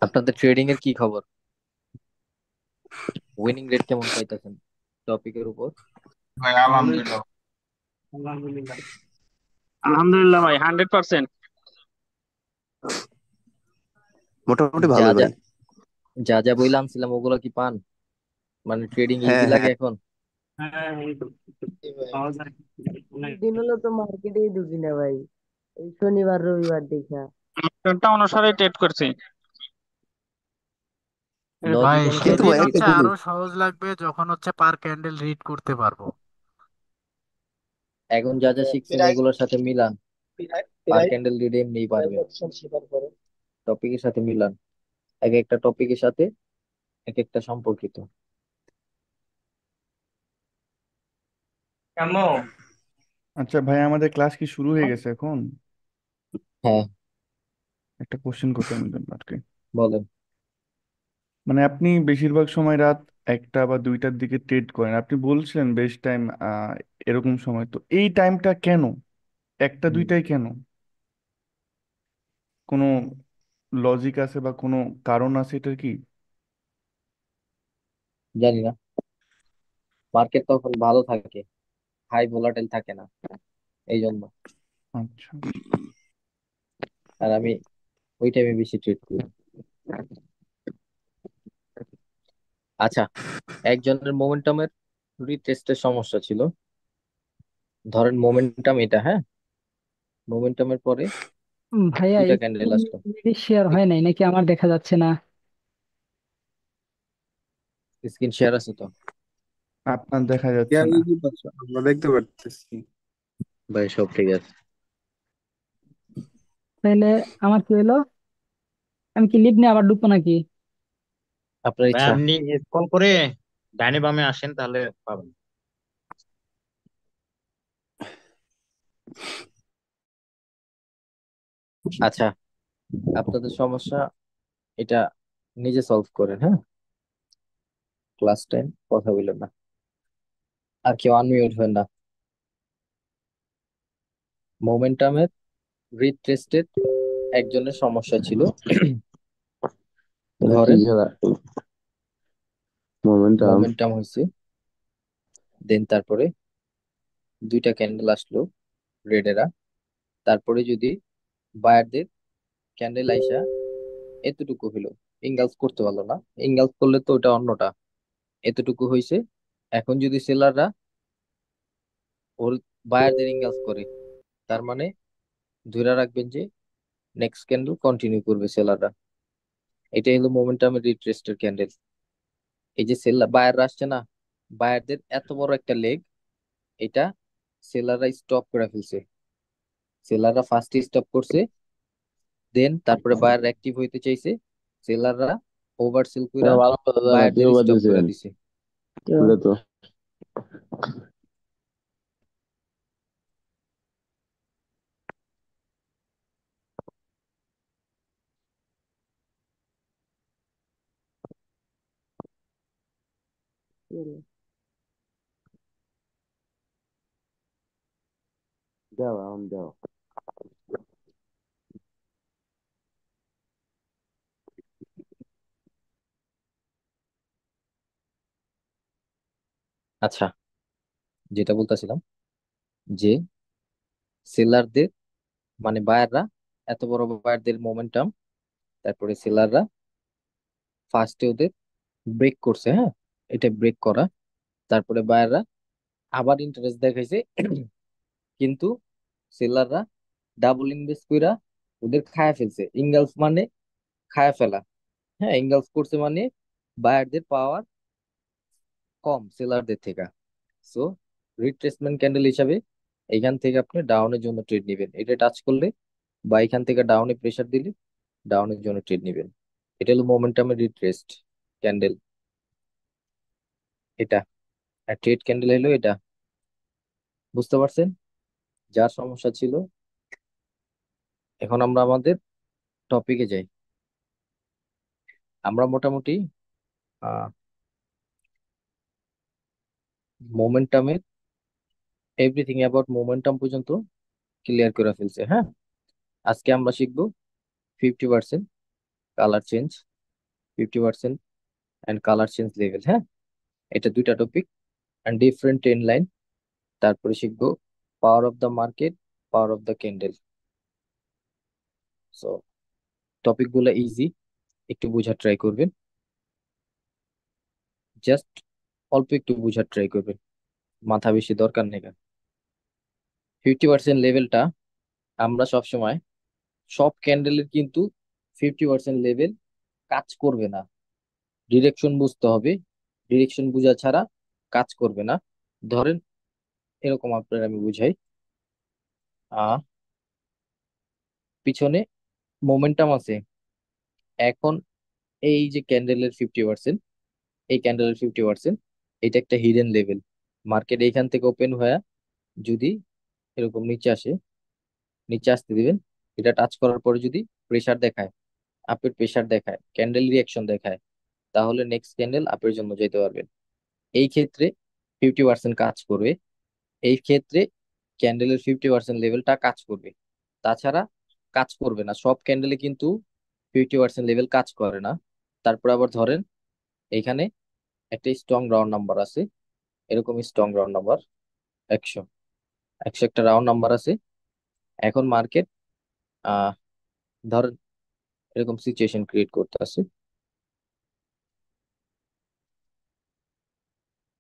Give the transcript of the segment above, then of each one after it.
আপনাদের ট্রেডিং এর কি খবর? উইনিং রেট কেমন পাইতেছেন টপিকের উপর? ভাই আলহামদুলিল্লাহ। আলহামদুলিল্লাহ। আলহামদুলিল্লাহ ভাই 100%। মোটামুটি যা ভালোই যা ভাই। যা যা বইলা আনছিলাম ওগুলো কি পান? মানে ট্রেডিং হ্যাঁ ইজি লাগে হ্যাঁ। এখন? হ্যাঁ এই তো পাওয়া যায়। অনেক দিন হলো তো মার্কেটেই ঢুকি না ভাই, এই শনিবার রবিবার দেখা। একটা অনুসারে ট্রেড করছি। লজিক ভাই কিন্তু অনুসারে ভাই ট্রেডিং একটা হচ্ছে জিনিস, আরো সহজ লাগবে যখন হচ্ছে পার ক্যান্ডেল রিড করতে পারবো। এখন যা যা শিখছেন এগুলোর সাথে মিলান। পার ক্যান্ডেল রিডে এমনিই পারবেন, টপিকের সাথে মিলান। এক একটা টপিকের সাথে এক একটা সম্পর্কিত। কেমন? আচ্ছা ভাই, আমাদের ক্লাস কি শুরু হয়ে গেছে এখন? হ্যাঁ, একটা কোশ্চেন করতাম এই জন্য আর কি। বলেন। মানে আপনি বেশিরভাগ সময় রাত একটা বা দুইটার দিকে ট্রেড করেন, আপনি বলছিলেন বেস্ট টাইম এরকম সময়, তো এই টাইমটা কেন, একটা হুম, দুইটাই কেন? কোনো লজিক আছে বা কোনো কারণ আছে এটার কি? জানি না, মার্কেট তখন ভালো থাকে, হাই ভোলাটাইল থাকে না, এই জন্য। আচ্ছা। আর আমি ওই টাইমে বেশি ট্রেড করি। আচ্ছা, একজনের মোমেন্টামের রিটেস্টের সমস্যা ছিল। ধরেন মোমেন্টাম এটা, হ্যাঁ, মোমেন্টামের পরে ভাইয়া দুইটা ক্যান্ডেল আসলো। এই শেয়ার হয় নাই নাকি? আমার দেখা যাচ্ছে না। স্ক্রিন শেয়ার আছে তো? আপনার দেখা যাচ্ছে ইয়ার না। কি পাচ্ছ? আমরা দেখতে পারতেছি। ভাই সব ঠিক আছে। তাহলে আমার কি হলো? আমি কি লিভ নিয়ে আবার ঢুকবো নাকি? আপনার ভাই ইচ্ছা। আপনি স্ক্রল করে ডাইনে বামে আসেন তাহলে পাবেন। আচ্ছা, আপনাদের সমস্যা এটা নিজে সলভ করেন, হ্যাঁ। ক্লাস টাইম কথা বললেন না, আর কেউ আনমিউট হবেন না। মোমেন্টামের রিট্রেস্টেড একজনের সমস্যা ছিল। এটা কি ধরেন খেলা? মোমেন্টাম। মোমেন্টাম হয়েছে, দেন তারপরে দুইটা ক্যান্ডেল আসলো রেডেরা। তারপরে যদি বায়ারদের ক্যান্ডেল আইসা এতটুকু হইলো, ইঙ্গালস করতে পারলো না। ইঙ্গালস করলে তো ওটা অন্যটা, এতটুকু হয়েছে। এখন যদি সেলাররা ওর বায়ারদের ইঙ্গালস করে, তার মানে ধরে রাখবেন যে নেক্সট ক্যান্ডেল কন্টিনিউ করবে সেলাররা। এটাই হলো মোমেন্টামের রিট্রেস্টের ক্যান্ডেল। এই যে সেলার বায়াররা আসছে না, বায়ারদের এত বড় একটা লেগ, এটা সেলাররা স্টপ করে ফেলছে। সেলাররা ফার্স্টে স্টপ করছে, দেন তারপরে বায়ার অ্যাক্টিভ হইতে চাইছে, সেলাররা ওভার সেল কইরা ভালো কথা জানা না, বায়ারদের তুইও স্টপ করে বাজেছেন দিছে। বুঝলে তো। দাও এখন দাও। আচ্ছা, যেটা বলতেছিলাম যে সেলারদের মানে বায়াররা, এত বড় বায়ারদের মোমেন্টাম, তারপরে সেলাররা ফার্স্টে ওদের ব্রেক করছে, হ্যাঁ, এটা ব্রেক করা। তারপরে বায়াররা আবার ইন্টারেস্ট দেখাইছে, কিন্তু সেলাররা ডাবল ইনভেস্ট কইরা ওদের খায়া ফেলছে। ইনগালস মানে খায়া ফেলা, হ্যাঁ, ইনগালস করছে মানে বায়ারদের পাওয়ার কম সেলারদের থেকে। সো রিট্রেসমেন্ট ক্যান্ডেল হিসাবে এইখান থেকে আপনি ডাউনের জন্য ট্রেড নিবেন। এটা টাচ করলে বা এখান থেকে ডাউনে প্রেসার দিলে ডাউনের জন্য ট্রেড নিবেন। এটা হলো মোমেন্টামের রিট্রেসড ক্যান্ডেল, এটা। আর ট্রেড ক্যান্ডেল হলো এটা। বুঝতে পারছেন যার সমস্যা ছিল? এখন আমরা আমাদের টপিকে যাই। আমরা মোটামুটি মোমেন্টামের এভরিথিং অ্যাবাউট মোমেন্টাম পর্যন্ত ক্লিয়ার করে ফেলছে, হ্যাঁ। আজকে আমরা শিখবো 50% colour change, 50% and colour change level. হ্যাঁ, এটা দুইটা topic and different trend line. তারপরে শিখবো power of the market, power of the candle. So topic গুলো ইজি, একটু বোঝার ট্রাই করবেন, জাস্ট অল্প একটু বোঝার ট্রাই করবেন, মাথা বেশি দরকার নেই। 50% লেভেলটা আমরা সবসময় সব ক্যান্ডেলের কিন্তু 50% লেভেল কাজ করবে না, ডিরেকশন বুঝতে হবে, ডিরেকশন বোঝা ছাড়া কাজ করবে না। ধরেন এরকম আপনার আমি বুঝাই, আহ পিছনে মোমেন্টাম আছে, এখন এই যে ক্যান্ডেলের 50%, এই ক্যান্ডেলের 50% এটা একটা হিডেন লেভেল। মার্কেট এইখান থেকে ওপেন হয়ে যদি এরকম নিচে আসে, নিচে আসতে দিবেন, এটা টাচ করার পরে যদি প্রেসার দেখায়, আপের প্রেসার দেখায়, ক্যান্ডেল রিয়াকশন দেখায়, তাহলে নেক্সট ক্যান্ডেল আপের জন্য যেতে পারবেন। এই ক্ষেত্রে 50% কাজ করবে, এই ক্ষেত্রে ক্যান্ডেলের 50% লেভেলটা কাজ করবে, তাছাড়া কাজ করবে না। সব ক্যান্ডেলে কিন্তু 50% লেভেল কাজ করে না। তারপর আবার ধরেন এখানে একটা স্ট্রং রাউন্ড নাম্বার আছে, এরকম স্ট্রং রাউন্ড নাম্বার 100, 100 একটা রাউন্ড নাম্বার আছে। এখন মার্কেট আহ ধরেন এরকম সিচুয়েশন ক্রিয়েট করতে আছে,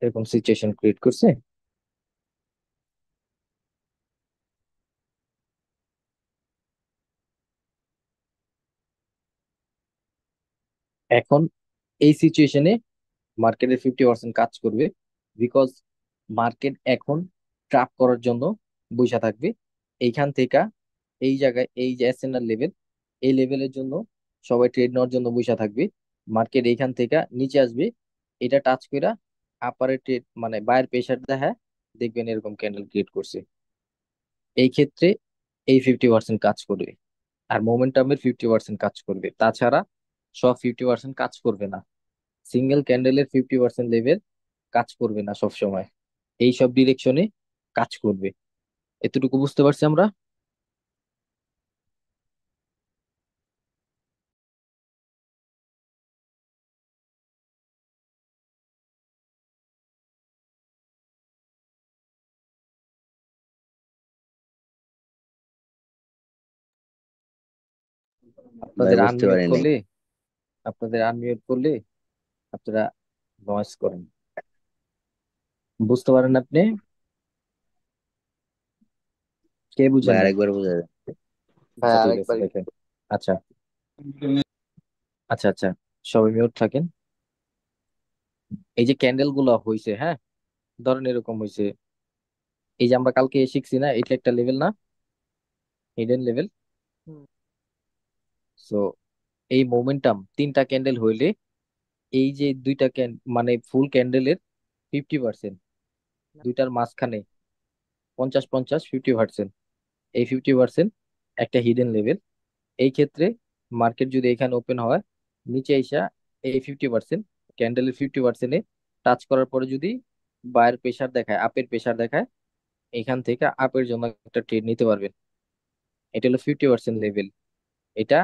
এরকম সিচুয়েশন ক্রিয়েট করছে। এখন এই সিচুয়েশনে মার্কেটের 50% কাজ করবে, বিকজ মার্কেট এখন ট্র্যাপ করার জন্য বসে থাকবে। এইখান থেকে এই জায়গায় এই যে এসএনআর লেভেল, এই লেভেলের জন্য সবাই ট্রেড নেওয়ার জন্য বসে থাকবে। মার্কেট এইখান থেকে নিচে আসবে, এটা টাচ কইরা আপারে ট্রেড মানে বায়ার প্রেসার দেখা দেখবেন এরকম ক্যান্ডেল ক্রিয়েট করছে। এই ক্ষেত্রে এই 50% কাজ করবে, আর মোমেন্টামের 50% কাজ করবে, তাছাড়া সব 50% কাজ করবে না। সিঙ্গেল ক্যান্ডেলের 50% লেভেল কাজ করবে না সব সময়, এই সব ডিরেকশনে কাজ করবে। এতটুকু বুঝতে পারছি আমরা? ভাই আপনাদের বুঝতে আনমিউট পারি নাই। করলে, আপনাদের আনমিউট করলে আপনারা নয়েজ করেন, বুঝতে পারেন আপনি? কে ভাই বুঝেন নাই? আরেকবার বোঝা যায়। আচ্ছা ঠিক আছে, দেখেন। আচ্ছা আচ্ছা আচ্ছা, সবাই মিউট থাকেন। এই যে ক্যান্ডেল গুলো হইছে, হ্যাঁ, ধরেন এরকম হইছে, এই যে আমরা কালকে শিখছি না, এটা একটা লেভেল না, হিডেন লেভেল। হুম। সো এই মোমেন্টাম তিনটা ক্যান্ডেল হইলে এই যে দুইটা মানে ফুল ক্যান্ডেলের 50%, দুইটার মাঝখানে 50-50, 50%, এই 50% একটা হিডেন লেভেল। এই ক্ষেত্রে মার্কেট যদি এখানে ওপেন হয়, নিচে এসা এই 50% ক্যান্ডেলের 50% টাচ করার পরে যদি বায়ের প্রেসার দেখায়, আপের প্রেসার দেখায়, এখান থেকে আপের জন্য একটা ট্রেড নিতে পারবেন। এটা হলো 50% লেভেল, এটা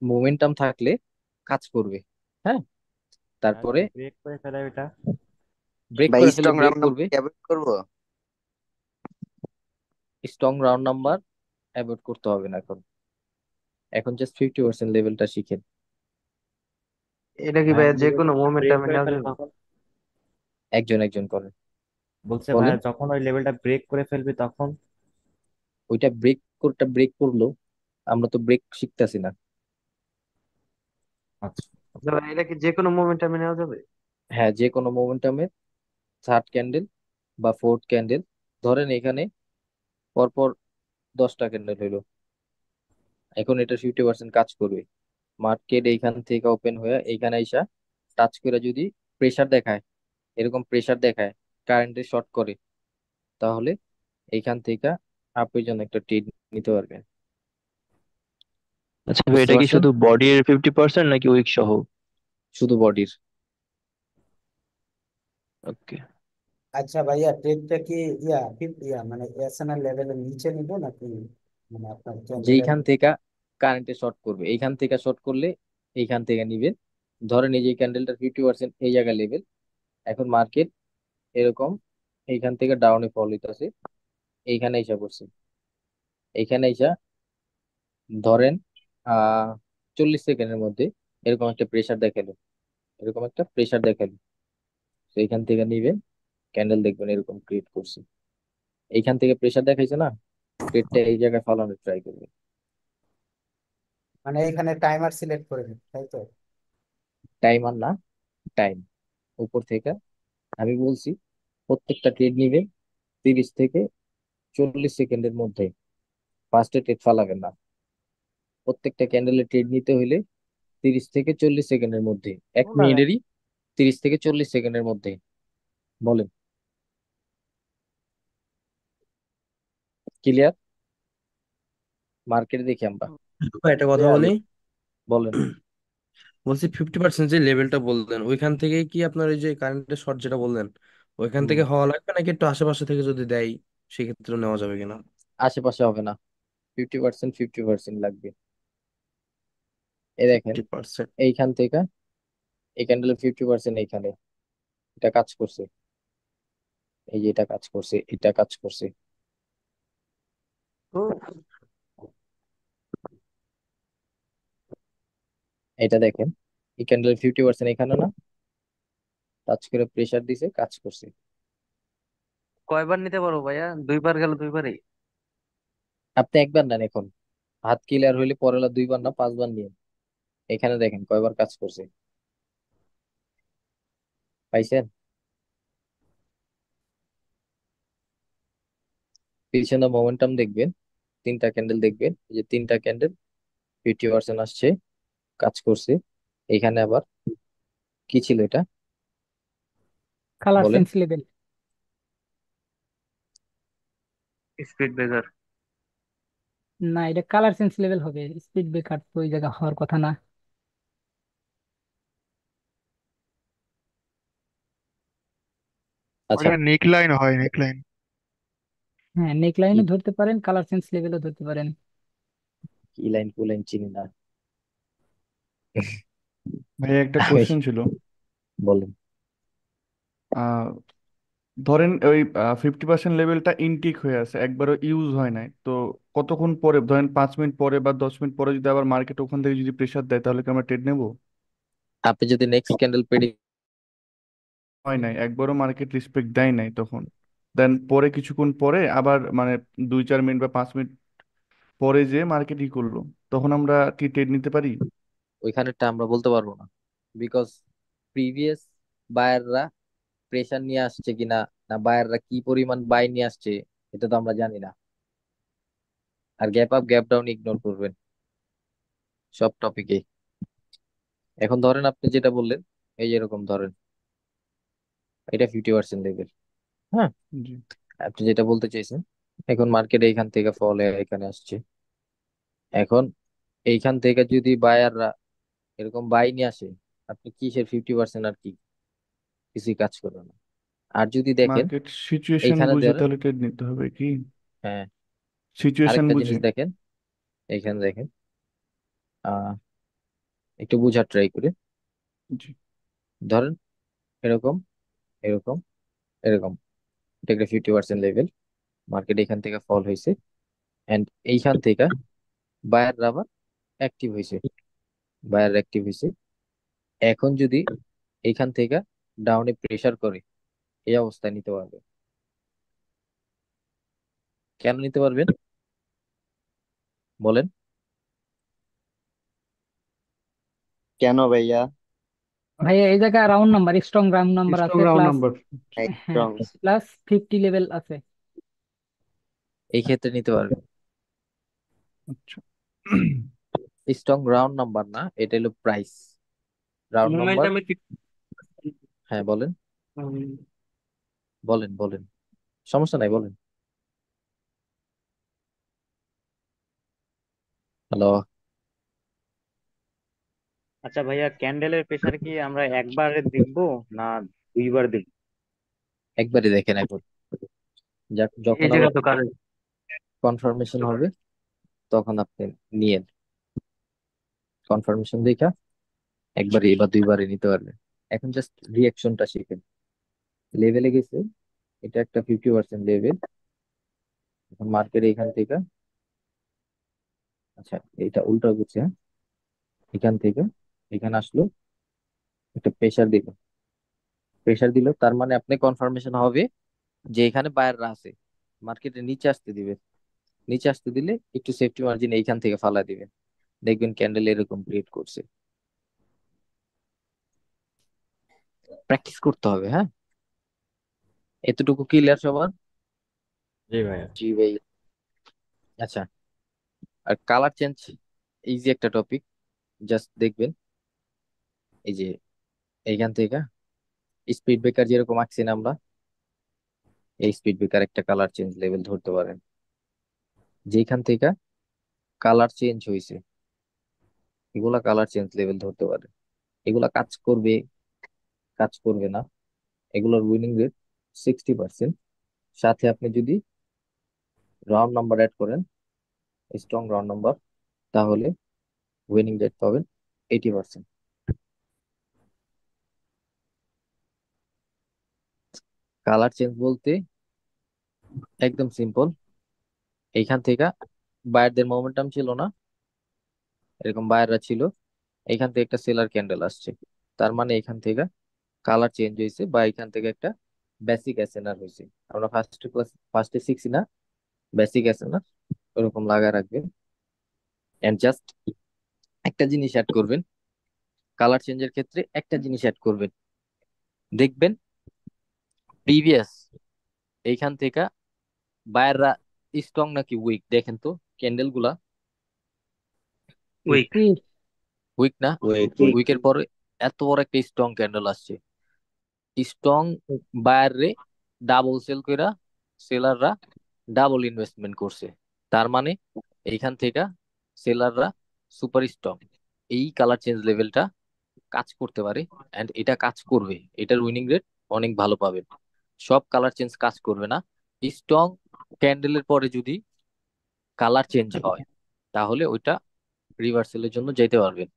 মোমেন্টাম থাকলে কাজ করবে। হ্যাঁ, তারপরে ব্রেক করে ফেলে এটা। ব্রেক ভাই করে ফেলে স্ট্রং ব্রেক রাউন্ড করবে। নাম্বার অ্যাভয়েড করবো? স্ট্রং রাউন্ড নাম্বার অ্যাভয়েড করতে হবে না এখন, এখন জাস্ট 50% লেভেলটা শিখেন। এটা কি ভাইয়া ভাইয়া যে যদি কোনো ব্রেক মোমেন্টামে করে নেওয়া ফেলে যাবে? তখন একজন একজন করেন, বলছে বলেন। ভাইয়া যখন ওই লেভেলটা ব্রেক করে ফেলবে তখন। ওইটা ব্রেক করলো, আমরা তো ব্রেক শিখতেছি না। আচ্ছা আচ্ছা ভাই, এটা কি যে কোনো মোমেন্টামে নেওয়া যাবে? হ্যাঁ, যে কোনো মোমেন্টামে থার্ড ক্যান্ডেল বা ফোর্থ ক্যান্ডেল, ধরেন এখানে পরপর 10টা ক্যান্ডেল হইলো, এখন এটা 50% কাজ করবে। মার্কেট এইখান থেকে ওপেন হয়ে এইখানে আইসা টাচ করে যদি প্রেসার দেখায়, এরকম প্রেসার দেখায়, কারেন্টে শর্ট করে, তাহলে এইখান থেকে আপের জন্য একটা ট্রেড নিতে পারবেন। আচ্ছা ভাই, বুঝতে এটা কি পারছেন? শুধু বডির 50% নাকি উইক সহ? শুধু বডির। ওকে। আচ্ছা ভাইয়া, ট্রেডটা কি মানে এসএনআর লেভেলের নিচে নিবো নাকি মানে আপনার ক্যান্ডেলের? যেইখান থেকে কারেন্টে শর্ট করবে, এইখান থেকে শর্ট করলে এইখান থেকে নিবেন, ধরেন এই যে ক্যান্ডেলটার 50% এই জায়গায় লেভেল। এখন মার্কেট এরকম এইখান থেকে ডাউনে ফল হইতেছে, এইখানে এসে পড়ছে। এইখানে এসে ধরেন 40 সেকেন্ডের মধ্যে এরকম একটা প্রেসার দেখালো, এরকম একটা প্রেসার দেখালো। তো এইখান থেকে নিবেন, ক্যান্ডেল দেখবেন এরকম ক্রিয়েট করছে। এইখান থেকে প্রেসার দেখাইছে না, ট্রেডটা এই জায়গায় ফালানোর ট্রাই করবে। মানে এখানে টাইমার সিলেক্ট করে দিন, তাই তো? টাইমার না, টাইম উপর থেকে আমি বলছি প্রত্যেকটা ট্রেড নিবেন 30 থেকে 40 সেকেন্ডের মধ্যে। ফার্স্টে ট্রেড ফালাবেন না। প্রত্যেকটা ক্যান্ডেলের ট্রেড নিতে হলে 30 থেকে 40 সেকেন্ডের মধ্যে, 1 মিনিটেরই 30 থেকে 40 সেকেন্ডের মধ্যে। বলেন, ক্লিয়ার? মার্কেট দেখি আমরা। ভাই একটা কথা বলি, বলেন। বলছি 50% যে লেভেলটা বললেন ওইখান থেকে কি আপনার ওই যে কারেন্টের শর্ট যেটা বললেন ওইখান হুম, থেকে হওয়া লাগবে নাকি একটু আশেপাশে থেকে যদি দেয় সেক্ষেত্রে নেওয়া যাবে কিনা? আশেপাশে হবে না, 50% 50% লাগবে। এই দেখেন 50%? এইখান থেকে এই ক্যান্ডেলের 50% এইখানে এটা কাজ করছে, এই যে এটা কাজ করছে, এটা কাজ করছে। এটা দেখেন এই ক্যান্ডেলের 50% এখানে না, টাচ করে প্রেসার দিছে, কাজ করছে। কয়বার নিতে পারবো ভাইয়া? দুইবার গেল, দুইবারই? আপনি একবার নেন এখন, হাত ক্লিয়ার হইলে পরেলা 2বার না 5বার নিয়ে। এখানে দেখেন কয়বার কাজ করছে, পাইছেন? পিছনে মোমেন্টাম দেখবেন, 3টা ক্যান্ডেল দেখবেন, এই যে 3টা ক্যান্ডেল 50% আসছে, কাজ করছে। এখানে আবার কি ছিল এটা, কালার বলেন। Sense level. Speed breaker. না, এটা কালার সেন্স লেভেল হবে, স্পিড ব্রেকার তো ওই জায়গা হওয়ার কথা না। আচ্ছা, ওটা নেক লাইন হয়, নেক লাইন। হ্যাঁ, নেক কি লাইনও ধরতে পারেন, কালার সেন্স লেভেলও ধরতে পারেন। কি লাইন কু লাইন চিনি না ভাই একটা আমি, কোশ্চেন ছিল। বলেন। আহ ধরেন ওই 50% লেভেলটা ইনটেক হয়ে আছে, একবারও ইউজ হয় নাই, তো কতক্ষণ পরে, ধরেন 5 মিনিট পরে বা 10 মিনিট পরে যদি আবার মার্কেট ওখান থেকে যদি প্রেসার দেয় তাহলে কি আমরা ট্রেড নেবো? আপনি যদি নেক্সট ক্যান্ডেল পেডি, হয় নাই, একবারও মার্কেট রেসপেক্ট দেয় নাই, তখন দেন পরে কিছুক্ষণ পরে আবার মানে 2-4 মিনিট বা 5 মিনিট পরে যে মার্কেট ই করলো, তখন আমরা কি ট্রেড নিতে পারি? ওইখানেরটা আমরা বলতে পারবো না, বিকজ প্রিভিয়াস বায়াররা প্রেসার নিয়ে আসছে কিনা, না বায়াররা কি পরিমাণ বাই নিয়ে আসছে, এটা তো আমরা জানি না। আর gap up gap down ignore করবেন সব টপিকে। এখন ধরেন আপনি যেটা বললেন, এই যে এরকম ধরেন এটা 50% লেভেল। হ্যাঁ, জি। আপনি যেটা বলতে চাইছেন, এখন মার্কেট এইখান থেকে ফলে এখানে আসছে। এখন এইখান থেকে যদি বায়াররা এরকম বাই নিয়ে আসে, আপনি কিসের 50% আর কি, কিছুই কাজ করবে না। আর যদি দেখেন মার্কেট সিচুয়েশন এইখানে বুঝে ধরেন, তাহলে ট্রেড নিতে হবে কি? হ্যাঁ, সিচুয়েশন আরেকটা বুঝে। জিনিস দেখেন, এইখানে দেখেন, আহ একটু বুঝার ট্রাই করে। জি। ধরেন এরকম এরকম এরকম, এটা একটা 50% লেভেল, মার্কেট এখান থেকে ফল হয়েছে, এন্ড এইখান থেকে বায়ার আবার অ্যাক্টিভ হয়েছে, বায়ার অ্যাক্টিভ হয়েছে। এখন যদি এইখান থেকে ডাউনে প্রেসার করে, এই অবস্থায় নিতে পারবে। কেন নিতে পারবেন বলেন? কেন ভাইয়া? ভাইয়া এই জায়গায় round number, strong round number strong আছে, রাউন্ড প্লাস নাম্বার। হ্যাঁ, স্ট্রং। প্লাস 50 লেভেল আছে। এই ক্ষেত্রে নিতে পারবেন। আচ্ছা। স্ট্রং রাউন্ড নাম্বার না, এটা হলো প্রাইস রাউন্ড নাম্বার। মোমেন্টামে হ্যাঁ বলেন, বলেন বলেন, সমস্যা নাই, বলেন। হ্যালো? আচ্ছা ভাইয়া, ক্যান্ডেলের প্রেসার কি আমরা একবারে দেখবো না দুইবার দেখবো? একবারই দেখেন এখন, এই যখন জায়গা আবার তো কারেন্ট। কনফার্মেশন হবে তখন আপনি নিয়েন, কনফার্মেশন দেখা একবারে বা দুইবারে নিতে পারবেন। এখন জাস্ট রিয়াকশনটা শিখেন। লেভেলে গেছে, এটা একটা 50% লেভেল। এখন মার্কেট এখান থেকে, আচ্ছা এটা উল্টা করছে, হ্যাঁ? এখান থেকে এখানে আসলো, একটা প্রেসার দিল। প্রেসার দিল তার মানে আপনি কনফার্মেশন হবে যে এখানে বায়াররা আছে। মার্কেটের নিচে আসতে দিবে, নিচে আসতে দিলে একটু সেফটি মার্জিন এইখান থেকে ফালা দিবে, দেখবেন ক্যান্ডেল এরকম ক্রিয়েট করছে। প্র্যাকটিস করতে হবে, হ্যাঁ? এতটুকু ক্লিয়ার সবার? জি ভাইয়া। জি ভাই। আচ্ছা, আর কালার চেঞ্জ ইজি একটা টপিক, জাস্ট দেখবেন এই যে এইখান থেকে স্পিড ব্রেকার যেরকম আঁকছি না আমরা, এই স্পিড ব্রেকার একটা কালার চেঞ্জ লেভেল ধরতে পারেন। যেখান থেকে কালার চেঞ্জ হয়েছে এগুলা কালার চেঞ্জ লেভেল ধরতে পারেন। এগুলা কাজ করবে, কাজ করবে না, এগুলোর উইনিং রেট 60%। সাথে আপনি যদি রাউন্ড নাম্বার অ্যাড করেন, স্ট্রং রাউন্ড নাম্বার, তাহলে উইনিং রেট পাবেন 80%। কালার চেঞ্জ বলতে একদম সিম্পল। এইখান থেকে বায়ারদের মোমেন্টাম ছিল না, এরকম বায়াররা ছিল, এইখান থেকে একটা সেলার ক্যান্ডেল আসছে, তার মানে এখান থেকে কালার চেঞ্জ হয়েছে বা এখান থেকে একটা বেসিক এসএনআর হয়েছে। আমরা ফার্স্টে শিখছি না বেসিক এসএনআর, ওরকম লাগা রাখবেন। এন্ড জাস্ট একটা জিনিস অ্যাড করবেন, কালার চেঞ্জের ক্ষেত্রে একটা জিনিস অ্যাড করবেন, দেখবেন প্রিভিয়াস এইখান থেকে বায়াররা স্ট্রং নাকি উইক, দেখেন তো ক্যান্ডেল গুলা উইক। উইক। উইক না? ওয়েট উইকের পরে এত বড় একটা স্ট্রং ক্যান্ডেল আসছে, স্ট্রং বায়ারে ডাবল সেল কইরা সেলাররা ডাবল ইনভেস্টমেন্ট করছে, তার মানে এইখান থেকে সেলাররা সুপার স্ট্রং। এই কালার চেঞ্জ লেভেলটা কাজ করতে পারে, এন্ড এটা কাজ করবে, এটার উইনিং রেট অনেক ভালো পাবেন। সব কালার চেঞ্জ কাজ করবে না। স্ট্রং ক্যান্ডেলের পরে যদি কালার চেঞ্জ হয় তাহলে ওইটা রিভার্সালের জন্য যেতে পারবেন।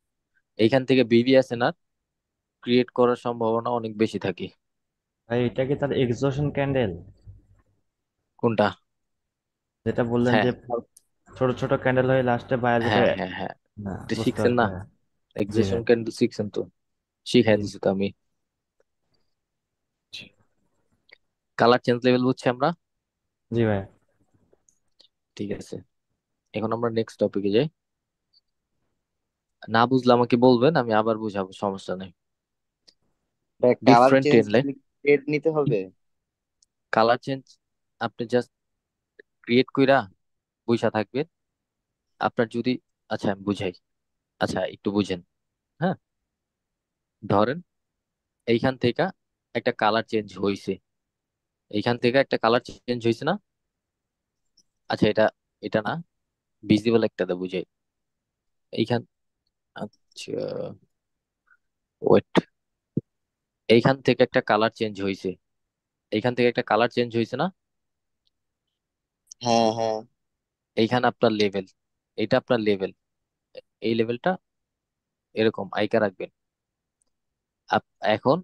এইখান থেকে বিবিএসএনআর ক্রিয়েট করার সম্ভাবনা অনেক বেশি থাকে। ভাই এটা কি তার এক্সজশন ক্যান্ডেল কোনটা? যেটা বললেন হ্যাঁ যে ছোট ছোট ক্যান্ডেল হয়ে লাস্টে বাইরে যেটা? হ্যাঁ হ্যাঁ হ্যাঁ, না, এটা বুঝতে শিখছেন পারছি না? ভাইয়া। জি এক্সেশন ভাই। ক্যান্ডেল শিখছেন তো, শিখাই জি। দিছি তো আমি। কালার চেঞ্জ লেভেল বুঝছি আমরা। জি ভাই। ঠিক আছে, এখন আমরা নেক্সট টপিকে যাই। না বুঝলে আমাকে বলবেন, আমি আবার বুঝাবো, সমস্যা নেই। Colour different change trend line, trade নিতে হবে। কালার চেঞ্জ আপনি জাস্ট ক্রিয়েট কইরা বইসা থাকবেন। আপনার যদি, আচ্ছা আমি বুঝাই, আচ্ছা একটু বুঝেন, হ্যাঁ? ধরেন এইখান থেকে একটা কালার চেঞ্জ হয়েছে, এইখান থেকে একটা কালার চেঞ্জ হয়েছে না? আচ্ছা এটা, এটা না, ভিজিবল একটাতে বুঝাই। এইখান, আচ্ছা ওয়েট, এইখান থেকে একটা কালার চেঞ্জ হয়েছে, এইখান থেকে একটা কালার চেঞ্জ হয়েছে না? হ্যাঁ হ্যাঁ। এইখানে আপনার লেভেল, এটা আপনার লেভেল, এই লেভেলটা এরকম আইকা রাখবেন। এখন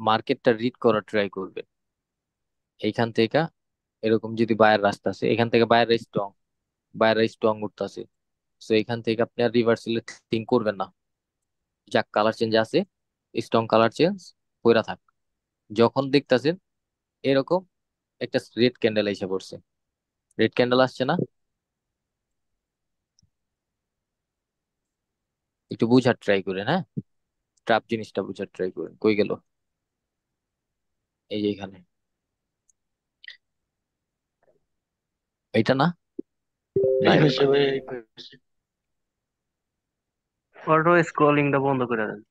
মার্কেটটা রিড করার ট্রাই করবেন। এইখান থেকে এরকম যদি বায়ার রাস্তা আছে, এখান থেকে বায়াররা স্ট্রং উঠতেছে, তো এখান থেকে আপনি আর রিভার্সালে থিঙ্ক করবেন না, যাক কালার চেঞ্জ আছে, স্ট্রং কালার চেঞ্জ কইরা থাক। যখন দেখতাছেন এরকম একটা রেড ক্যান্ডেল এসে পড়ছে, রেড ক্যান্ডেল আসছে না, একটু বুঝার ট্রাই করেন, হ্যাঁ? ট্রাপ জিনিসটা বুঝার ট্রাই করেন, কই গেল? এই যে এখানে, এটা না, না এই এটা না। হয়েছে ভাই, এই হয়েছে। অটো স্ক্রলিংটা বন্ধ করে দেন।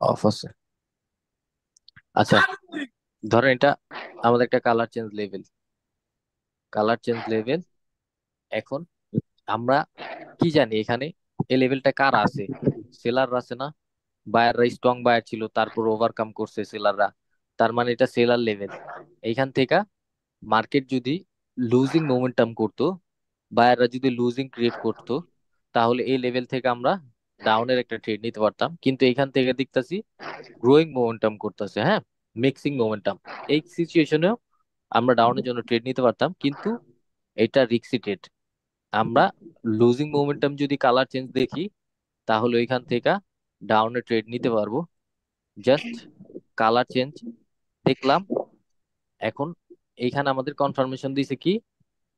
অফ আছে। আচ্ছা ধরেন এটা আমাদের একটা colour change level, colour change level. এখন আমরা কি জানি এখানে এই লেভেলটা কার আছে? সেলার আছে না? বায়াররা স্ট্রং বায়ার ছিল, তারপর ওভারকাম করছে সেলাররা, তার মানে এটা সেলার লেভেল। এইখান থেকে মার্কেট যদি লুজিং মোমেন্টাম করতো, বায়াররা যদি লুজিং ক্রিয়েট করতো, তাহলে এই লেভেল থেকে আমরা ডাউনের একটা ট্রেড নিতে পারতাম। কিন্তু এখান থেকে দেখতাছি গ্রোয়িং মোমেন্টাম করতেছে, হ্যাঁ, মিক্সিং মোমেন্টাম। এই সিচুয়েশনেও আমরা ডাউনের জন্য ট্রেড নিতে পারতাম, কিন্তু এটা রিস্কি ট্রেড। আমরা লুজিং মোমেন্টাম যদি কালার চেঞ্জ দেখি, তাহলে ওইখান থেকে ডাউনে ট্রেড নিতে পারবো। জাস্ট কালার চেঞ্জ দেখলাম। এখন এইখানে আমাদের কনফার্মেশন দিছে কি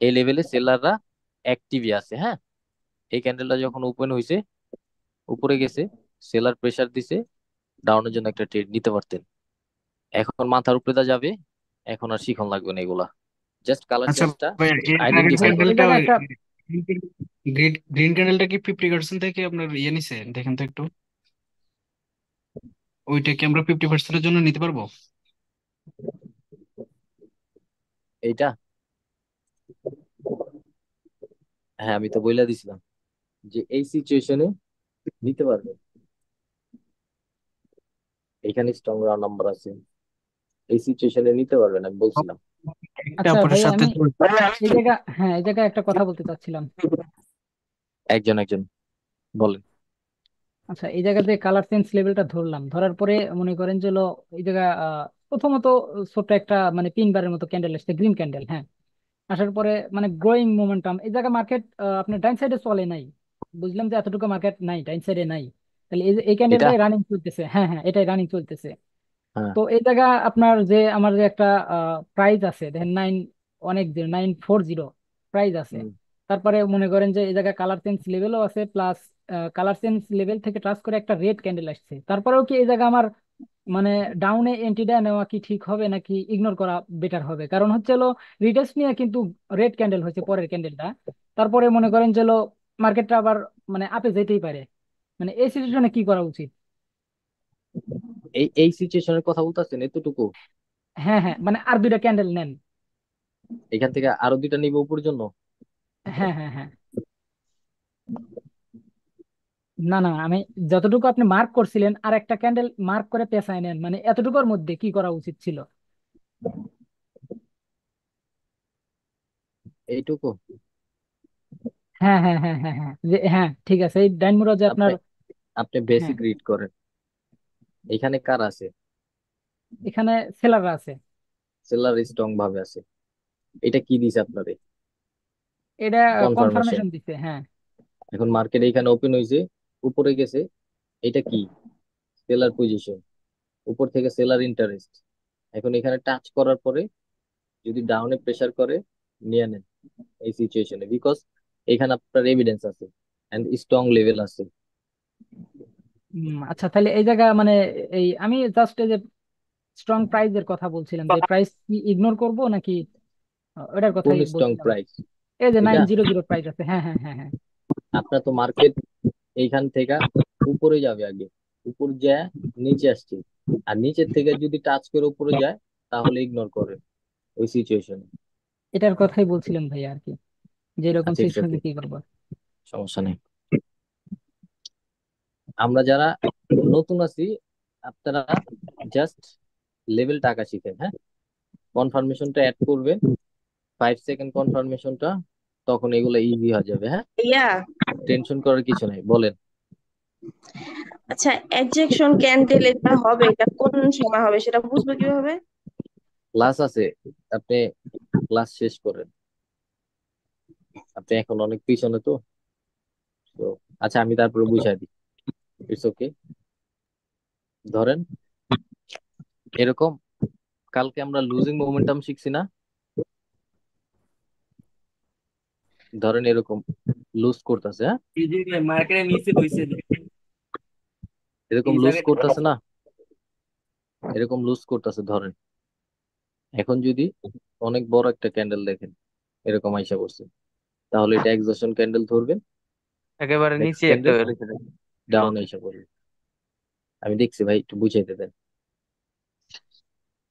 এই লেভেলে সেলাররা অ্যাক্টিভই আছে, হ্যাঁ। এই ক্যান্ডেলটা যখন ওপেন হয়েছে, উপরে গেছে, সেলার প্রেসার দিছে, ডাউনের জন্য একটা ট্রেড নিতে পারতেন। এখন মাথার উপরে দা যাবে, এখন আর শিখন লাগবে না এগুলা। জাস্ট কালার আচ্ছা চেঞ্জটা ভাইয়া, এর আগের আইডেন্টিফাই ভাই করেন। এই ক্যান্ডেলটা জায়গায় একটা গ্রিন গ্রিন ক্যান্ডেলটা কি 50% থেকে আপনার ইয়ে নিছে দেখেন তো একটু, ওইটা কি আমরা 50%-এর জন্য নিতে পারবো? এইটা, হ্যাঁ, আমি তো বইলা দিছিলাম যে এই সিচুয়েশনে নিতে পারবে। এখানে স্ট্রং রাউন্ড নাম্বার আছে, এই সিচুয়েশনে নিতে পারবেন, আমি বলছিলাম। একটা আচ্ছা অপরের ভাই সাথে আমি এই জায়গায় একটা কথা বলতে চাচ্ছিলাম। একজন একজন বলেন। আচ্ছা, এই জায়গাতে কালার সেন্স লেভেলটা ধরলাম, ধরার পরে মনে করেন যে হলো এই জায়গা প্রথমত ছোট্ট একটা মানে পিন বারের মতো ক্যান্ডেল আসছে, গ্রিন ক্যান্ডেল, হ্যাঁ। আসার পরে মানে গ্রোয়িং মোমেন্টাম, এই জায়গা মার্কেট আপনার ডাইন সাইডে চলে নাই। বুঝলাম যে এতটুকু মার্কেট নাই, ডাইন সাইডে নাই। তাহলে এই এটা, ক্যান্ডেলটাই রানিং চলতেছে, হ্যাঁ হ্যাঁ, এটাই রানিং চলতেছে। হ্যাঁ, তো এই জায়গা আপনার যে আমার যে একটা প্রাইস আছে দেখেন, 940 প্রাইস আছে। হুম, তারপরে মনে করেন যে এই জায়গায় কালার চেঞ্জ লেভেলও আছে, প্লাস কালার চেঞ্জ লেভেল থেকে টাচ করে একটা রেড ক্যান্ডেল আসছে। তারপরেও কি এই জায়গা আমার মানে ডাউনে এন্ট্রিটা নেওয়া কি ঠিক হবে নাকি ইগনোর করা বেটার হবে? কারণ হচ্ছে হলো রিটেস্ট নিয়ে কিন্তু রেড ক্যান্ডেল হয়েছে পরের ক্যান্ডেলটা। তারপরে মনে করেন যে হলো মার্কেটটা আবার মানে আপে যেতেই পারে। মানে এই সিচুয়েশনে কি করা উচিত? এই এই সিচুয়েশনের কথা বলতেছেন এতটুকু? হ্যাঁ হ্যাঁ, মানে আর দুইটা ক্যান্ডেল নেন। এখান থেকে আরো দুইটা নিব উপরের জন্য। হ্যাঁ হ্যাঁ হ্যাঁ। না না, আমি যতটুকু আপনি মার্ক করছিলেন আর একটা ক্যান্ডেল মার্ক করে পেছায় নেন, মানে এতটুকুর মধ্যে কি করা উচিত ছিল? এইটুকু হ্যাঁ হ্যাঁ হ্যাঁ হ্যাঁ হ্যাঁ, হ্যাঁ ঠিক আছে, এই ডাইনমুরা যে আপনি আপনার। আপনি হ্যাঁ, বেসিক রিড করেন। এখানে কার আছে? এখানে সেলাররা আছে। সেলার স্ট্রং ভাবে আছে। এটা কি দিছে আপনারে? এটা কনফার্মেশন। কনফার্মেশন দিছে, হ্যাঁ। এখন মার্কেট এখানে ওপেন হয়েছে, উপরে গেছে, এটা কি? সেলার পজিশন, উপর থেকে সেলার ইন্টারেস্ট। এখন এখানে টাচ করার পরে যদি ডাউনে প্রেসার করে, নিয়ে নেন এই সিচুয়েশনে, বিকজ এখানে আপনার এভিডেন্স আছে এন্ড স্ট্রং লেভেল আছে। আচ্ছা, তাহলে এই জায়গা মানে এই আমি জাস্ট এই যে স্ট্রং প্রাইজের কথা বলছিলাম, যে প্রাইস কি ইগনোর করব নাকি ওটার কোন কথাই স্ট্রং বলছিলাম। প্রাইস? এই যে এটা 900 প্রাইস আছে, হ্যাঁ হ্যাঁ হ্যাঁ হ্যাঁ। আপনার তো মার্কেট এইখান থেকে উপরে যাবে আগে, উপর যায় নিচে আসছে, আর নিচের থেকে যদি টাচ করে উপরে যায়, তাহলে ইগনোর করে ওই সিচুয়েশনে। এটার কথাই বলছিলাম ভাই আর কি, যে এরকম আচ্ছা, ইটস ওকে, সিচুয়েশনে কি করবো। সমস্যা নেই। আমরা যারা নতুন আছি, আপনারা জাস্ট লেভেল টাকা শিখেন, হ্যাঁ। কনফার্মেশনটা অ্যাড করবেন, 5 সেকেন্ড কনফার্মেশনটা, তখন এগুলো ইজি হয়ে যাবে, হ্যাঁ। ইয়া টেনশন করার কিছু নাই, বলেন। আচ্ছা, এজেকশন ক্যান্ডেল এটা হবে, এটা কোন সময় হবে সেটা বুঝবো কিভাবে? ক্লাস আছে, আপনি ক্লাস শেষ করেন, আপনি এখন অনেক পিছনে তো। তো আচ্ছা, আমি তারপরে বুঝাই দিই, ইটস ওকে। ধরেন এরকম, কালকে আমরা লুজিং মোমেন্টাম শিখছি না? ধরেন এরকম লুজ করতেছে, হ্যাঁ, এই যে মার্কেটের নিচে বইছে যে এরকম এই লুজ জায়গায় করতেছে না, এরকম লুজ করতেছে ধরেন। এখন যদি অনেক বড় একটা ক্যান্ডেল দেখেন এরকম আইসা করছে, তাহলে এটা এক্সজশন ক্যান্ডেল ধরবেন। একেবারে নেক্সট নিচে একটা ক্যান্ডেল রেখে দেন। ডাউন আইসা করবে। আমি দেখছি ভাই, একটু বুঝাইতে দেন।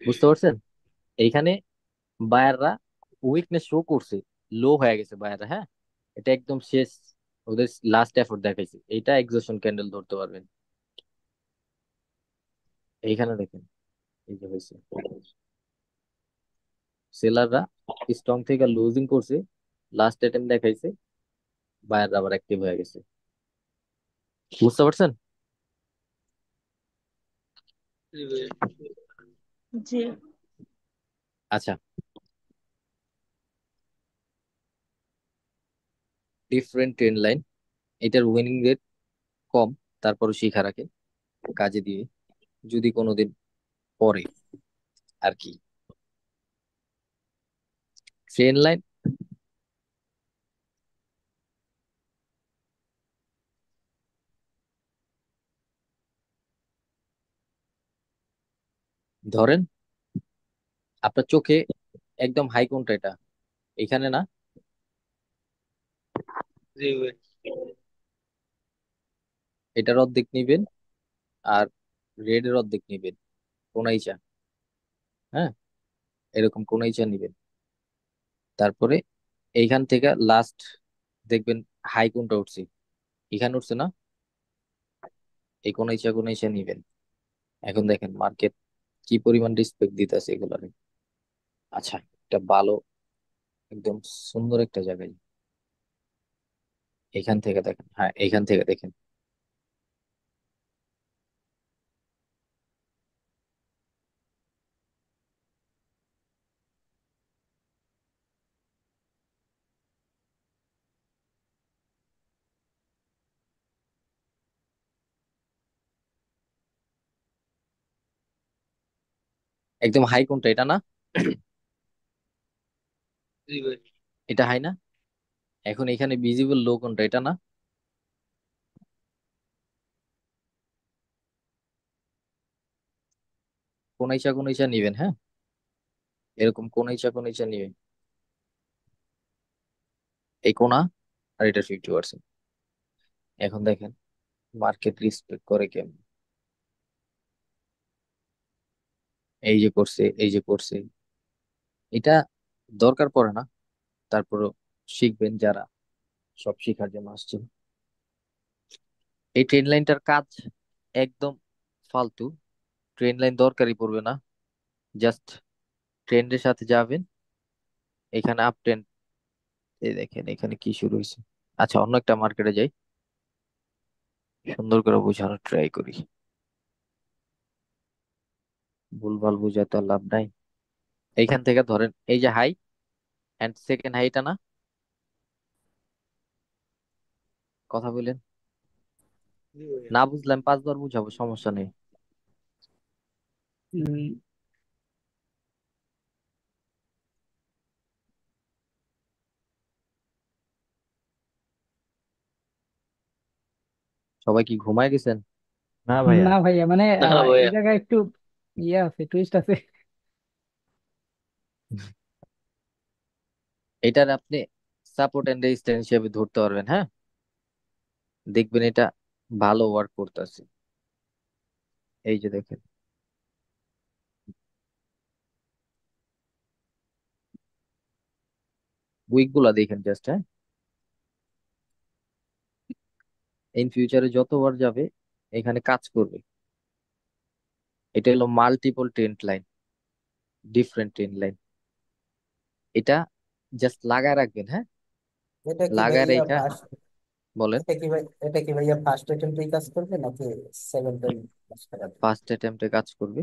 বুঝতে পারছেন? এইখানে বায়াররা উইকনেস শো করছে, লো হয়ে গেছে বায়াররা, হ্যাঁ। এটা একদম শেষ, ওদের লাস্ট এফোর্ট দেখাইছে, এটা এক্সজশন ক্যান্ডেল ধরতে পারবেন। এইখানে দেখেন, এই যে হয়েছে, সেলাররা স্ট্রং থেকে লুজিং করছে, লাস্ট অ্যাটেম্প দেখাইছে, বায়ার আবার অ্যাক্টিভ হয়ে গেছে। বুঝতে পারছেন? জি। আচ্ছা, ডিফারেন্ট ট্রেন্ড লাইন, এটার উইনিং রেট কম, তারপরও শিখা রাখে কাজে দিয়ে, যদি কোনোদিন পরে আর কি। ট্রেন লাইন ধরেন আপনার চোখে একদম হাই কোনটা, এটা এখানে না, জি ভাই। এটার অর্ধেক নিবেন আর রেড এর অর্ধেক নিবেন, কোনাইচা। হ্যাঁ, এরকম কোনাইচা নিবেন। তারপরে এইখান থেকে লাস্ট দেখবেন হাই কোনটা উঠছে, এখানে উঠছে না, এই কোনাইচা কোনাইচা নিবেন। এখন দেখেন মার্কেট কি পরিমাণ রেসপেক্ট দিতেছে এগুলারে। আচ্ছা, এটা ভালো, একদম সুন্দর একটা জায়গায়। এখান থেকে দেখেন, হ্যাঁ এইখান থেকে দেখেন, একদম হাই কোনটা, এটা না, জি ভাই। এটা হাই না। এখন এখানে ভিজিবল লো কোনটা, এটা না, কোনাইচা কোনাইচা নিবেন। হ্যাঁ, এরকম কোনাইচা কোনাইচা নিবেন, এই কোনা আর এটা 50%। এখন দেখেন মার্কেট রেসপেক্ট করে কেমন, এই যে করছে, এই যে করছে, এটা দরকার পড়ে না, তারপরও শিখবেন যারা, সব শিখার জন্য আসছেন। এই ট্রেন লাইনটার কাজ একদম ফালতু, ট্রেন লাইন দরকারই পড়বে না, জাস্ট ট্রেন্ডের সাথে যাবেন। এখানে আপ ট্রেন্ড, এই দেখেন এখানে কি শুরু হয়েছে। আচ্ছা, অন্য একটা মার্কেটে যাই, সুন্দর করে বোঝানোর ট্রাই করি, ভুলভাল বুঝাতে তো আর লাভ নাই। এইখান থেকে ধরেন এই যে হাই এন্ড সেকেন্ড হাইটা না, কথা বলেন, জি ভাই। না বুঝলাম 5 বার বুঝাবো, সমস্যা নেই। হুম, সবাই কি ঘুমায় গেছেন? না ভাইয়া। না ভাইয়া, মানে না এই ভাইয়া। জায়গায় একটু ইয়ে আছে, টুইস্ট আছে। এটার আপনি সাপোর্ট এন্ড রেজিস্ট্যান্স হিসেবে ধরতে পারবেন। হ্যাঁ, দেখবেন এটা ভালো ওয়ার্ক করতেছে। এই যে দেখেন, উইক গুলা দেখেন জাস্ট। হ্যাঁ, ইন ফিউচারে যতবার যাবে এখানে কাজ করবে। এটা হলো multiple trend line, different trend line. এটা জাস্ট লাগায় রাখবেন। হ্যাঁ, এটা কি লাগায় ভাইয়া রেখা, ফার্স্ট বলেন। এটা কি ভাইয়া ফার্স্ট অ্যাটেম্পটেই কাজ করবে নাকি সেকেন্ড টাইম কাজ করাবে? ফার্স্ট অ্যাটেম্পটে কাজ করবে।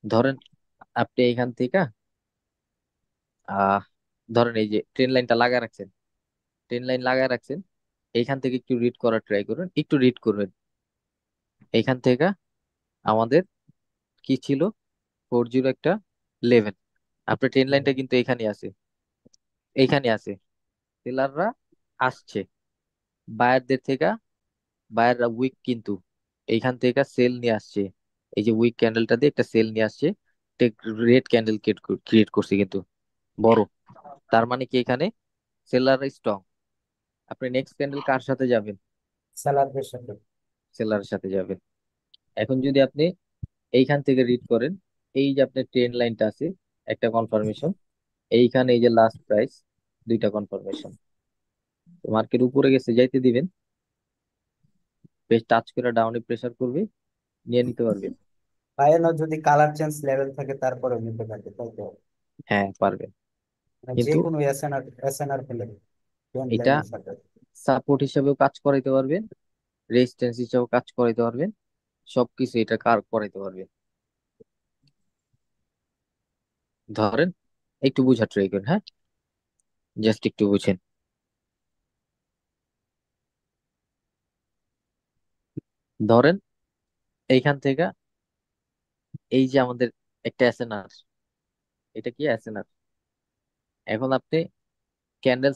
ধরেন আপনি এখান থেকে আহ ধরেন এই যে ট্রেন লাইনটা লাগায় রাখছেন, ট্রেন লাইন লাগায় রাখছেন, এইখান থেকে একটু রিড করার ট্রাই করুন, একটু রিড করবেন। এইখান থেকে আমাদের কি ছিল, 40 একটা 11, আপনার ট্রেন লাইনটা কিন্তু এখানে আছে, এইখানে আছে। সেলাররা আসছে বায়ারদের থেকে, বায়াররা উইক কিন্তু এইখান থেকে সেল নিয়ে আসছে, এই যে উইক ক্যান্ডেলটা দিয়ে একটা সেল নিয়ে আসছে, রেড ক্যান্ডেল ক্রিয়েট করছে কিন্তু বড়। তার মানে কি এখানে সেলার স্ট্রং। আপনি নেক্সট ক্যান্ডেল কার সাথে যাবেন? স্যালারির সাথে। সেলারের সাথে যাবেন। এখন যদি আপনি এইখান থেকে রিড করেন, এই যে আপনার ট্রেন লাইনটা আছে, একটা কনফার্মেশন, এইখানে এই যে লাস্ট প্রাইস, দুইটা কনফার্মেশন। মার্কেট উপরে গেছে, যাইতে দিবেন, বেশ টাচ করে ডাউনে প্রেসার করবে, নিয়ে নিতে পারবেন। ভাইয়া না, যদি কালার চেঞ্জ লেভেল থাকে তারপরে নিতে পারবে, তাই তো? হ্যাঁ পারবেন। যে কিন্তু কোনো এসএনআর ফেলে ট্রেন্ড এটা লাইনের সাথে। সাপোর্ট হিসাবেও কাজ করাইতে পারবেন, রেজিস্ট্যান্স হিসাবেও কাজ করাইতে পারবেন, সবকিছু এটা কার করাইতে পারবেন। ধরেন একটু বুঝার ট্রাই করেন, হ্যাঁ, জাস্ট একটু বুঝেন। ধরেন এইখান থেকে এই যে আমাদের একটা এসএনআর, এটা কি এসএনআর, এখন আপনি ক্যান্ডেল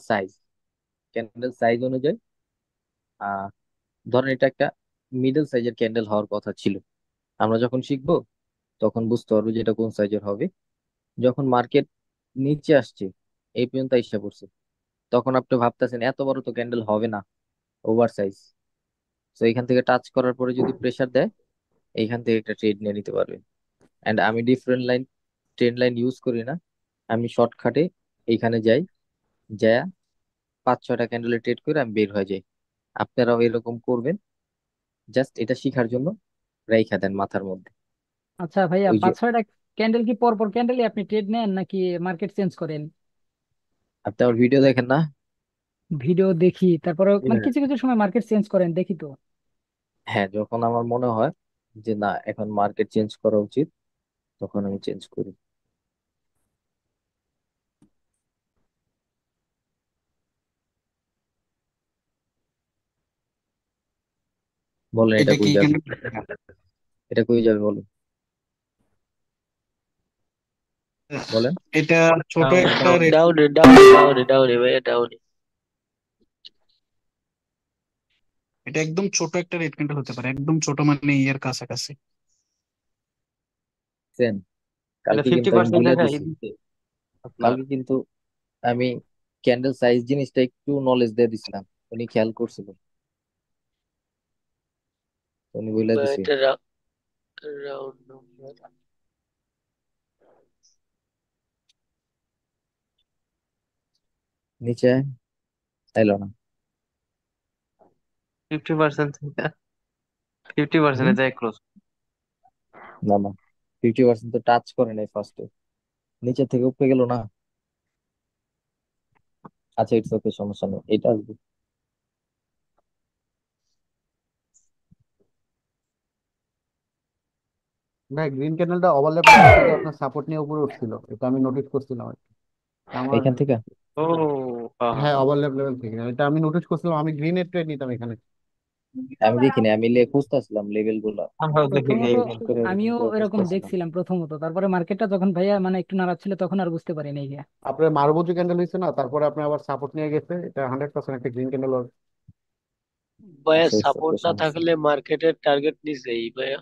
সাইজ অনুযায়ী আহ ধরেন এটা একটা মিডল সাইজের ক্যান্ডেল হওয়ার কথা ছিল। আমরা যখন শিখবো তখন বুঝতে পারবো যে এটা কোন সাইজের হবে। যখন মার্কেট নিচে আসছে, এই পর্যন্ত এসে পড়ছে, তখন আপনি ভাবতেছেন এত বড় তো ক্যান্ডেল হবে না, ওভার সাইজ। তো এখান থেকে টাচ করার পরে যদি প্রেসার দেয়, এইখান থেকে একটা ট্রেড নিয়ে নিতে পারবেন। এন্ড আমি different line, trend line use করি না, আমি শর্টকাটে এইখানে যাই, যা 5-6টা ক্যান্ডেলে ট্রেড করে আমি বের হয়ে যাই। আপনারাও এরকম করবেন, জাস্ট এটা শিখার জন্য রাইখা দেন মাথার মধ্যে। আচ্ছা ভাইয়া, ওই যে 5-6টা ক্যান্ডেল কি পরপর ক্যান্ডেলই আপনি ট্রেড নেন নাকি মার্কেট চেঞ্জ করেন? আপনি আমার ভিডিও দেখেন না? ভিডিও দেখি, তারপরে মানে হ্যাঁ, কিছু কিছু সময় মার্কেট চেঞ্জ করেন দেখি তো। হ্যাঁ, যখন আমার মনে হয় যে না এখন মার্কেট চেঞ্জ করা উচিত, তখন আমি চেঞ্জ করি। বলেন এটা এটা কি কই যাবে, ক্যান্ডেল? এটা কই যাবে বলেন, বলেন। এটা ছোট ডাউনে একটা ডাউনে রেড। ডাউনে ডাউনে ডাউনে ডাউনে ভাইয়া ডাউনে। এটা একদম ছোট একটা রেড ক্যান্ডেল হতে পারে, একদম ছোট মানে ইয়ের কাছাকাছি। সেন, এটা কালকে ফিফটি কিন্তু আমি পার্সেন্ট বলে দেখাই দিছি, দিচ্ছে আপনার। কালকে কিন্তু আমি ক্যান্ডেল সাইজ জিনিসটা একটু নলেজ দিয়ে দিছিলাম, উনি খেয়াল করছিল, উনি বলে বা দিছে। এটা রাউন্ড নাম্বার নিচে এলো না। 50% থেকে 50% হুম, যায় ক্লোজ। না না, 50% তো টাচ করে নাই ফার্স্টে, নিচে থেকে উপরে গেল না। আচ্ছা ইটস ওকে, সমস্যা নেই, এটা আসবে। ভাই গ্রিন ক্যান্ডেলটা ওভারল্যাপ লেভেল থেকে আপনার সাপোর্ট নিয়ে উপরে উঠছিল, এটা আমি নোটিস করছিলাম আর কি। আমার এখান থেকে ও হ্যাঁ হ্যাঁ হ্যাঁ হ্যাঁ। ওভারল্যাপ লেভেল থেকে এটা আমি নোটিস করছিলাম, আমি গ্রিনের ট্রেড নিতাম এখানে। আমি দেখিনি, আমি খুঁজতেছিলাম লেভেল গুলা, আমরাও দেখি প্রথমত নেই। এরকম করে এরকম আমিও করে এরকম খুঁজতেছিলাম। দেখছিলাম প্রথমত, তারপরে মার্কেটটা যখন ভাইয়া মানে একটু নাড়াচ্ছিল তখন আর বুঝতে পারিনি গিয়া। আপনার মারুবুজি ক্যান্ডেল হয়েছে না, তারপরে আপনি আবার সাপোর্ট নিয়ে গেছে, এটা 100% একটা গ্রিন ক্যান্ডেল। ভাইয়া আচ্ছা ইটস ওকে, সাপোর্ট না সমস্যা থাকলে নেই, মার্কেটের টার্গেট নিচেই ভাইয়া।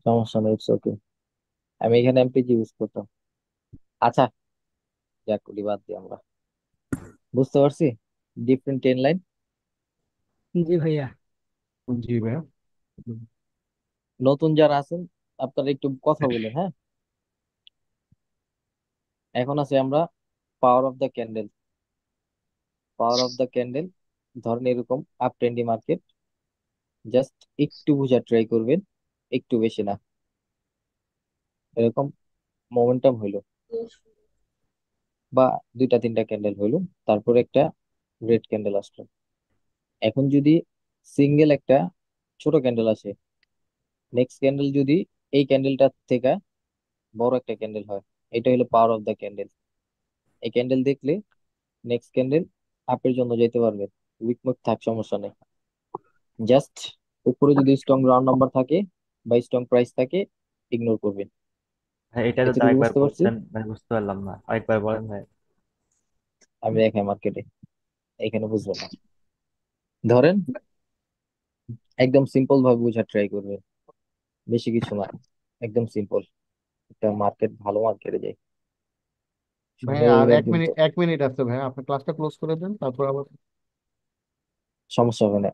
সমস্যা নেই, ইটস ওকে। আমি এখানে এমপিজি ইউজ করতাম। আচ্ছা, যাক ওটি বাদ দিই আমরা, বুঝতে পারছি ডিফারেন্ট টেন লাইন। জি ভাইয়া। জি ভাইয়া। নতুন যারা আছেন আপনারা একটু কথা বলেন, হ্যাঁ। এখন আছে আমরা power of the candle. Power of the candle, ধরেন এরকম আপ ট্রেন্ডি মার্কেট, জাস্ট একটু বোঝার ট্রাই করবেন, একটু বেশি না, এরকম মোমেন্টাম হইলো বা 2-3টা ক্যান্ডেল হইলো, তারপরে একটা রেড ক্যান্ডেল আসলো। এখন যদি সিঙ্গেল একটা ছোট ক্যান্ডেল আসে, নেক্সট ক্যান্ডেল যদি এই ক্যান্ডেলটা থেকে বড় একটা ক্যান্ডেল হয়, এটা হলো পাওয়ার অফ দ্য ক্যান্ডেল। এই ক্যান্ডেল দেখলে নেক্সট ক্যান্ডেল আপের জন্য যেতে পারবে, উইক মুভ থাক সমস্যা নেই, জাস্ট উপরে যদি স্ট্রং রাউন্ড নাম্বার থাকে বা স্ট্রং প্রাইস থাকে, ইগনোর করবেন। ভাই এটা যদি এতটুকু আরেকবার বুঝতে পারছি। বলতেন ভাই, বুঝতে পারলাম না, আরেকবার বলেন ভাই। আমি দেখাই মার্কেটে, এখানে বুঝবেন না। ধরেন একদম সিম্পল ভাবে বোঝার ট্রাই করবেন, বেশি কিছু না, একদম সিম্পল। একটা মার্কেট, ভালো মার্কেটে যাই, ভাই সুন্দর আর একদম কিন্তু, 1 মিনিট আছে ভাই, আপনি ক্লাসটা ক্লোজ করে দেন তারপর আবার। সমস্যা হবে না,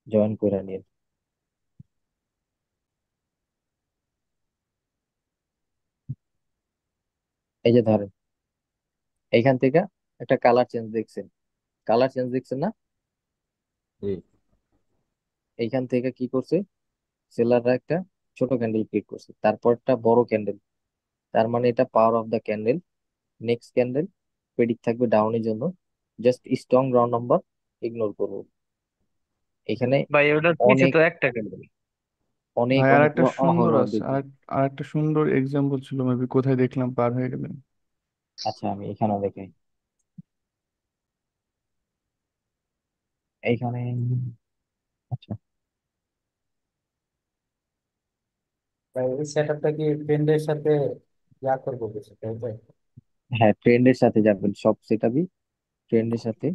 জয়েন করে নিন। এই যে ধরেন এইখান থেকে একটা কালার চেঞ্জ দেখছেন, কালার চেঞ্জ দেখছেন না? জি। এইখান থেকে কি করছে, সেলাররা একটা ছোট ক্যান্ডেল ক্রিয়েট করছে, তারপর একটা বড় ক্যান্ডেল, তার মানে এটা power of the candle. Next candle predict থাকবে ডাউনের জন্য, just strong round number ignore করবো। এখানে ভাই ওটার নিচে অনেক তো একটা ক্যান্ডেল। অনেক ভাই আর অনেক একটা সুন্দর হলো আছে, দেখি। আর একটা সুন্দর এক্সাম্পল ছিল, মেবি কোথায় দেখলাম, পার হয়ে গেলেন। আচ্ছা আমি এখানে দেখাই, এইখানে। আচ্ছা ভাই এই সেটআপটা কি ট্রেন্ডের সাথে করবো কিছু, তাই তো? হ্যাঁ, ট্রেন্ডের সাথে যাবেন, সব সেটআপই ট্রেন্ডের সাথে